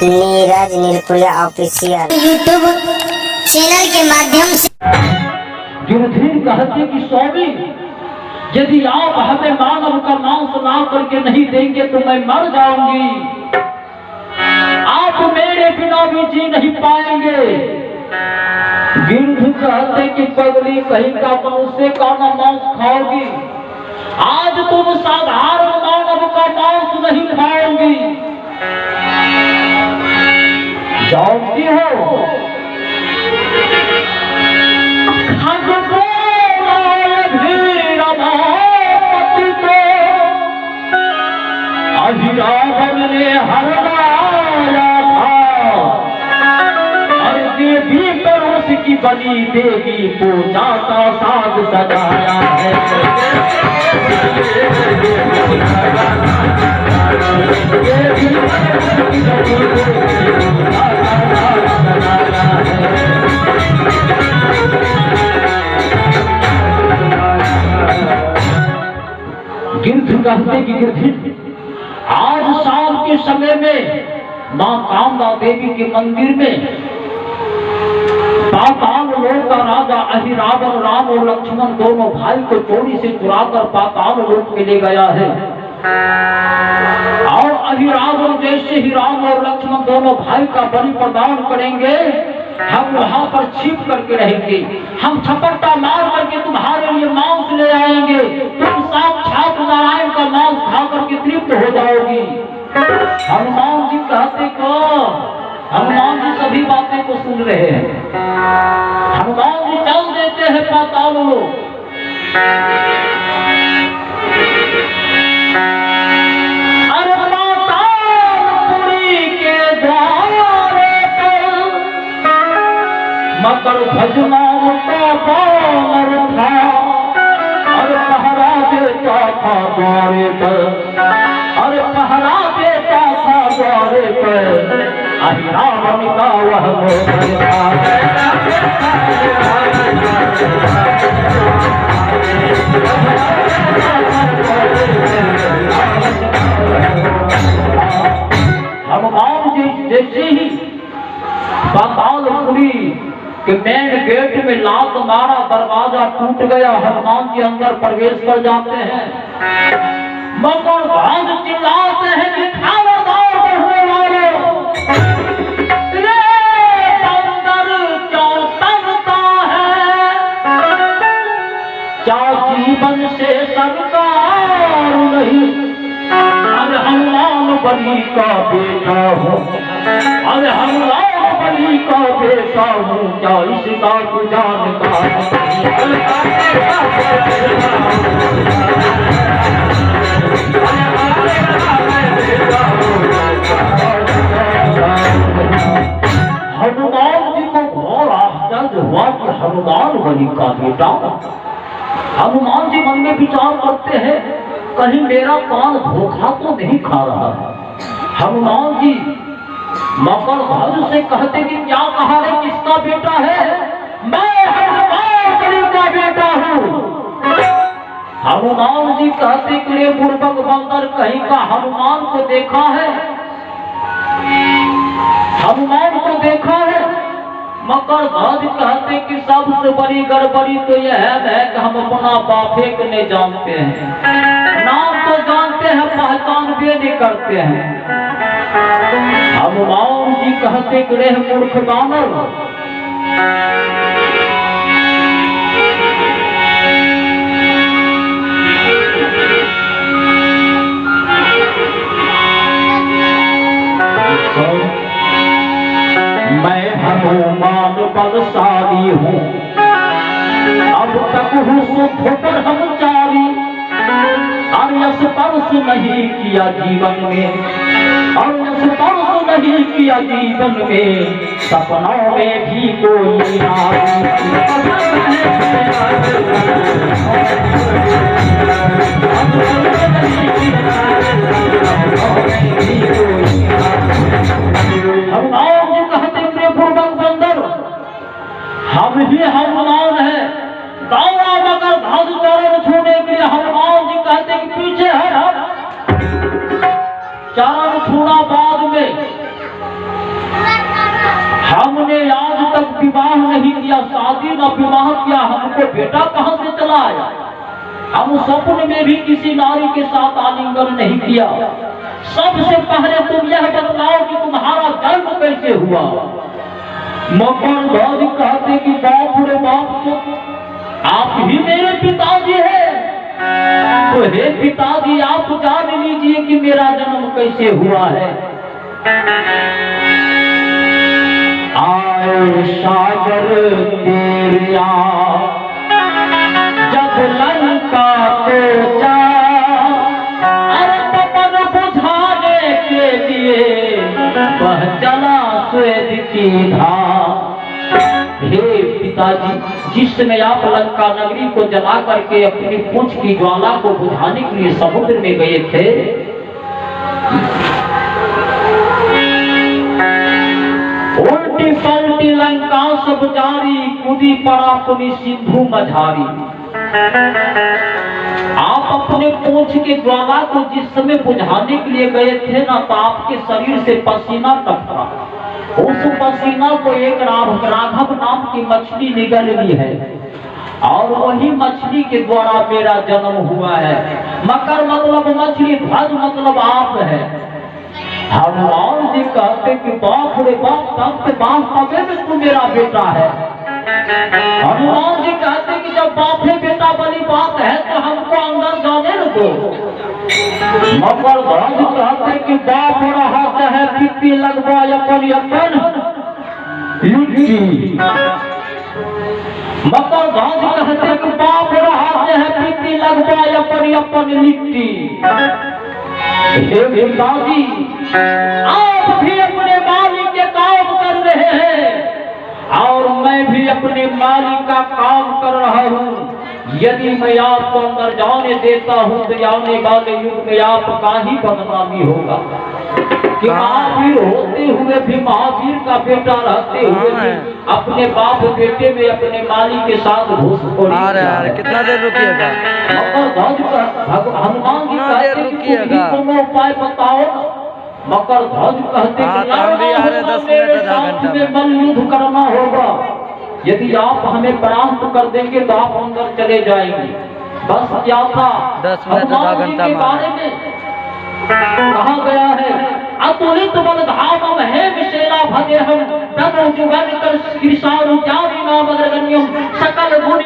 Neeraj नीलपुरिया official YouTube channel के माध्यम से गिरधीर कहते कि स्वामी, यदि आप हमें मानव का मांस ना करके नहीं देंगे तो मैं मर जाऊंगी। आप मेरे बिना भी जी नहीं पाएंगे। गिरधीर कहते कि पगली कहीं का मनुष्य का ना मांस खाओगी। आज तुम साधारण मानव का मांस नहीं खाओगी। जानती हो रावण ने हरवाया था और देवी पर उसकी बनी देवी पूजा का साज सजाया है। गिरधीर कहते कि गिरधीर, आज शाम के समय में मां कामना देवी के मंदिर में पाताल लोक का राजा अहिरावण राम और लक्ष्मण दोनों भाई को चोरी से चुराकर पाताल लोक में ले गया है। और अहिरावण जैसे ही राम और लक्ष्मण दोनों भाई का बलि प्रदान करेंगे, हम वहां पर छिप करके रहेंगे। हम छपट्टा मार करके तुम्हारे लिए मांस ले आएंगे। तुम साक्षात नारायण का मांस खा करके तृप्त हो जाओगी। हनुमान जी कहते को, हनुमान जी सभी बातें को सुन रहे हैं। हनुमान जी चल देते हैं पाताल लोक। अरे पातालपुरी के द्वारे पर मकर भजनाम का बानर था और पहरा देता था द्वारे पर। और पहरा देता था द्वारे पर अहिरावण का वह मोहन था। हनुमान जी जैसे ही पातालपुरी के मेन गेट में लात मारा, दरवाजा टूट गया। हनुमान जी अंदर प्रवेश कर जाते हैं। मकर ध्वज चिल्लाते हैं कि खबरदार बढ़ने वाले, क्या जीवन से सरकार नहीं? अरे हनुमान बलि का बेटा हूँ, अरे हनुमान बलि का बेटा हूँ, क्या इसका तू जानता हनुमान जी को घोर आश्चर्य हुआ कि हनुमान बलि का बेटा। हनुमान जी मन में विचार करते हैं, कहीं मेरा कान धोखा तो नहीं खा रहा है। हनुमान जी मकर ध्वज से कहते कि क्या कहा है, किसका बेटा है? मैं हनुमान बलि का बेटा हूँ। हनुमान जी कहते कि रे पूर्वक बंदर कहीं का हनुमान को देखा है? हनुमान को देखा है? मकर ध्वज कहते कि सबसे बड़ी गड़बड़ी तो यह है कि हम अपना बापे को नहीं जानते हैं। नाम तो जानते हैं, पहचान भी नहीं करते हैं। हनुमान जी कहते कि रे मूर्ख बानर, मैं हनुमान बलशाली हूँ, अब तक हूँ शुद्ध ब्रह्मचारी। और स्पर्श नहीं किया जीवन में, और स्पर्श नहीं किया जीवन में, सपनों में भी कोई हनुमान जी कहते पूर्वक बंदर, हम ही हनुमान है। दौड़ा मगर ध्वज चरण छूने के लिए हनुमान जी कहते कि पीछे है। चरण छूना बाद में विवाह नहीं किया, शादी न विवाह किया, हमको बेटा कहां से चला आया? हम सपने में भी किसी नारी के साथ आलिंगन नहीं किया। सबसे पहले तुम यह बतलाओ कि तुम्हारा जन्म कैसे हुआ? मकर ध्वज कहते कि बाप रे बाप, तो आप ही मेरे पिताजी हैं। तो हे पिताजी, आप जान लीजिए कि मेरा जन्म कैसे हुआ है। आए सागर तेरिया जब लंका को जा, अरे तपन बुझाने के लिए वह चला स्वेद की धार। हे पिताजी, जिस समय आप लंका नगरी को जला करके अपनी पूंछ की ज्वाला को बुझाने के लिए समुद्र में गए थे, उल्टी पलटी लंका सब जारी, कूदी पड़ा पुनि सिंधु मझारी। आप अपने पूंछ के ज्वाला को जिस समय बुझाने के लिए गए थे ना, तो आपके शरीर से पसीना टपका। उस पसीना को एक राघव नाम की मछली निगल ली है, और वही मछली के द्वारा मेरा जन्म हुआ है। मकर मतलब मछली, ध्वज मतलब आप है। हनुमान जी कहते कि बाप रे बाप, तब से बाप तबे में तू मेरा बेटा है। हनुमान जी कहते कि जब बाप है बेटा वाली बात है तो हमको अंदर जाने न दो। मकर ध्वज कहते कि बाप रहा है पित्ती लगवा अपन अपन युक्ति। मकर ध्वज कहते कि बाप रहा है पित्ती लगवा अपन अपन लिट्टी। हे पिताजी, आप भी अपने मालिक के काम कर रहे हैं और मैं भी अपने मालिक का काम कर रहा हूँ। यदि मैं आपको अंदर जाने देता हूँ तो आने वाले युग में आपका ही बदनामी होगा कि महावीर होते हुए भी, महावीर का बेटा रहते हुए भी अपने बाप बेटे में अपने मालिक के साथ घूसखोरी। कितना देर रुकिएगा? हनुमान जी कहते हैं उपाय बताओ। मकर ध्वज कहते हैं बल युद्ध करना होगा। यदि आप हमें परास्त कर देंगे तो आप अंदर चले जाएंगे। बस क्या था, 10 मिनट आधा घंटा के बारे में कहा गया है, अतुलित बल धामम है विशेला भगे हम तनु जुगन कर कृषाणु जारी नाम अग्रगण्यम सकल गुण